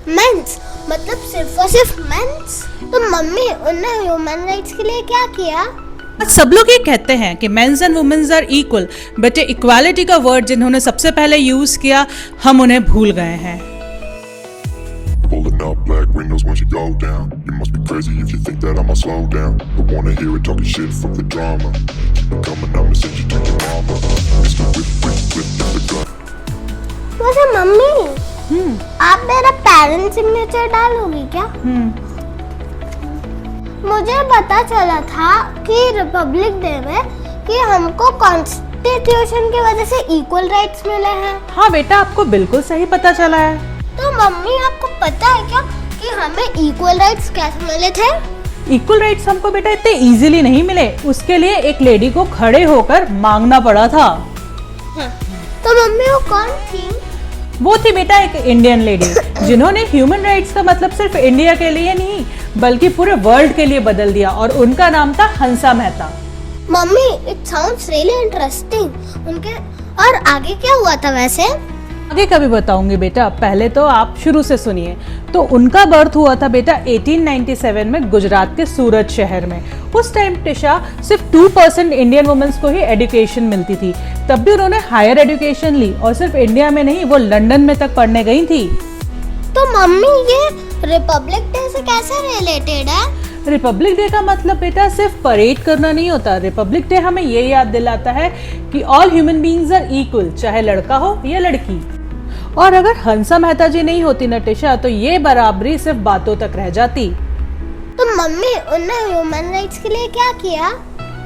Mains मतलब सिर्फ और सिर्फ मेंस। तो मम्मी उन्होंने ह्यूमन राइट्स के लिए क्या किया? सब लोग ये कहते हैं कि mains and women's are equal, but ये इक्वालिटी का वर्ड जिन्होंने सबसे पहले यूज किया हम उन्हें भूल गए हैं। Pulling up black windows once you go down. You must be crazy if you think that I'ma slow down. Don't wanna hear it talking shit, fuck the drama. Keep it coming, I'ma send you to your mama. Mr. Whip the gun. वैसे mummy आप मेरा parent signature डालोगी क्या? मुझे पता चला था कि Republic day में कि हमको कॉन्स्टिट्यूशन की वजह से इक्वल राइट्स मिले हैं। हाँ बेटा, आपको बिल्कुल सही पता चला है। तो मम्मी आपको पता है क्या कि हमें इक्वल राइट्स कैसे मिले थे? इक्वल राइट्स हमको बेटा इतने इजीली नहीं मिले, उसके लिए एक लेडी को खड़े होकर मांगना पड़ा था। तो मम्मी वो कौन थी? वो थी बेटा एक इंडियन लेडी जिन्होंने ह्यूमन राइट्स का मतलब सिर्फ इंडिया के लिए नहीं बल्कि पूरे वर्ल्ड के लिए बदल दिया, और उनका नाम था Hansa Mehta. Mummy it sounds really interesting. उनके और आगे क्या हुआ था वैसे? आगे कभी बताऊंगी बेटा, पहले तो आप शुरू से सुनिए। तो उनका बर्थ हुआ था बेटा 1897 में गुजरात के सूरत शहर में। उस टाइम टिशा सिर्फ 2% इंडियन वुमेन्स को ही एजुकेशन मिलती थी, तब भी उन्होंने हायर एजुकेशन ली और सिर्फ इंडिया में नहीं वो लंदन में तक पढ़ने गई थी। तो मम्मी ये रिपब्लिक डे से कैसे रिलेटेड है? रिपब्लिक डे का मतलब बेटा सिर्फ परेड करना नहीं होता। रिपब्लिक डे हमें ये याद दिलाता है कि all human beings are equal, चाहे लड़का हो या लड़की। और अगर हंसा मेहता जी नहीं होती ना टिशा, तो ये बराबरी सिर्फ बातों तक रह जाती। तो मम्मी उन्होंने ह्यूमन राइट्स के लिए क्या किया?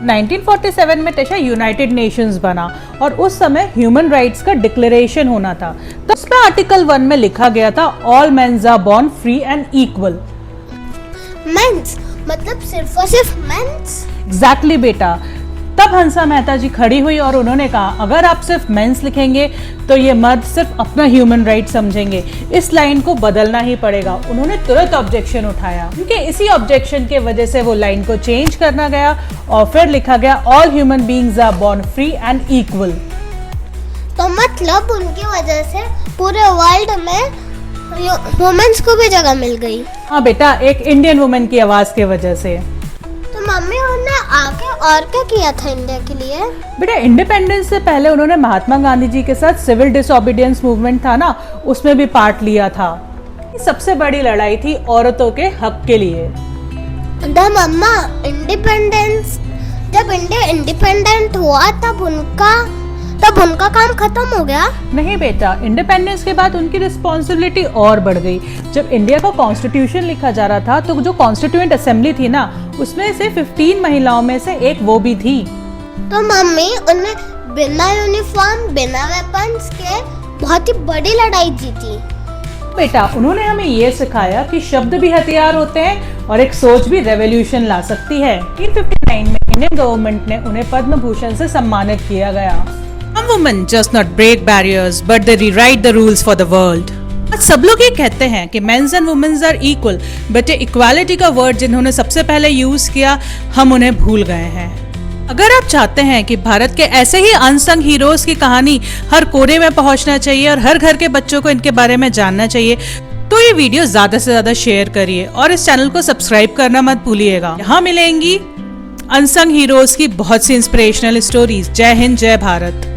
1947 में टिशा यूनाइटेड नेशंस बना और उस समय ह्यूमन राइट्स का डिक्लेरेशन होना था। तो उसमें आर्टिकल 1 में लिखा गया था all mens are born free and equal. Mens मतलब सिर्फ और सिर्फ मेंस? एग्जैक्टली बेटा। तब हंसा मेहता जी खड़ी हुई और उन्होंने कहा अगर आप सिर्फ मेंस लिखेंगे तो ये मर्द सिर्फ अपना ह्यूमन राइट समझेंगे, इस लाइन को बदलना ही पड़ेगा। उन्होंने तुरंत ऑब्जेक्शन उठाया, क्योंकि इसी ऑब्जेक्शन के वजह से वो लाइन को चेंज करना गया और फिर लिखा गया all human beings are born free and equal. तो मतलब उनकी वजह से पूरे वर्ल्ड में वुमेन्स को भी जगह मिल गई। हाँ बेटा, एक इंडियन वुमेन की आवाज की वजह से। तो मम्मी उन्होंने आगे और क्या किया था इंडिया के लिए? बेटा इंडिपेंडेंस से पहले उन्होंने महात्मा गांधी जी के साथ सिविल डिसओबीडियंस मूवमेंट था ना, उसमें भी पार्ट लिया था। सबसे बड़ी लड़ाई थी औरतों के हक के लिए। द मम्मा इंडिपेंडेंस, जब इंडिया इंडिपेंडेंट हुआ तब उनका काम खत्म हो गया? नहीं बेटा, इंडिपेंडेंस के बाद उनकी रिस्पॉन्सिबिलिटी और बढ़ गई। जब इंडिया का कॉन्स्टिट्यूशन लिखा जा रहा था तो जो कॉन्स्टिट्यूएंट असेंबली थी ना, उसमें से 15 महिलाओं में से एक वो भी थी। तो मम्मी उन्हें बिना यूनिफॉर्म बिना वेपन्स के बहुत ही बड़ी लड़ाई जीती। बेटा उन्होंने हमें ये सिखाया कि शब्द भी हथियार होते हैं और एक सोच भी रेवोल्यूशन ला सकती है। 1959 में इंडियन गवर्नमेंट ने उन्हें पद्म भूषण से सम्मानित किया गया। Some women just not break barriers, but they rewrite the rules for the world. सब लोग ये कहते हैं कि mains and women's are equal, but ये इक्वालिटी का वर्ड जिन्होंने सबसे पहले यूज किया हम उन्हें भूल गए हैं। अगर आप चाहते हैं कि भारत के ऐसे ही अनसंग हीरोज की कहानी हर कोने में पहुंचना चाहिए और हर घर के बच्चों को इनके बारे में जानना चाहिए, तो ये वीडियो ज्यादा से ज्यादा शेयर करिए और इस चैनल को सब्सक्राइब करना मत भूलिएगा। यहाँ मिलेंगी अनसंग हीरोज की बहुत सी इंस्पिरेशनल स्टोरीज। जय हिंद, जय भारत।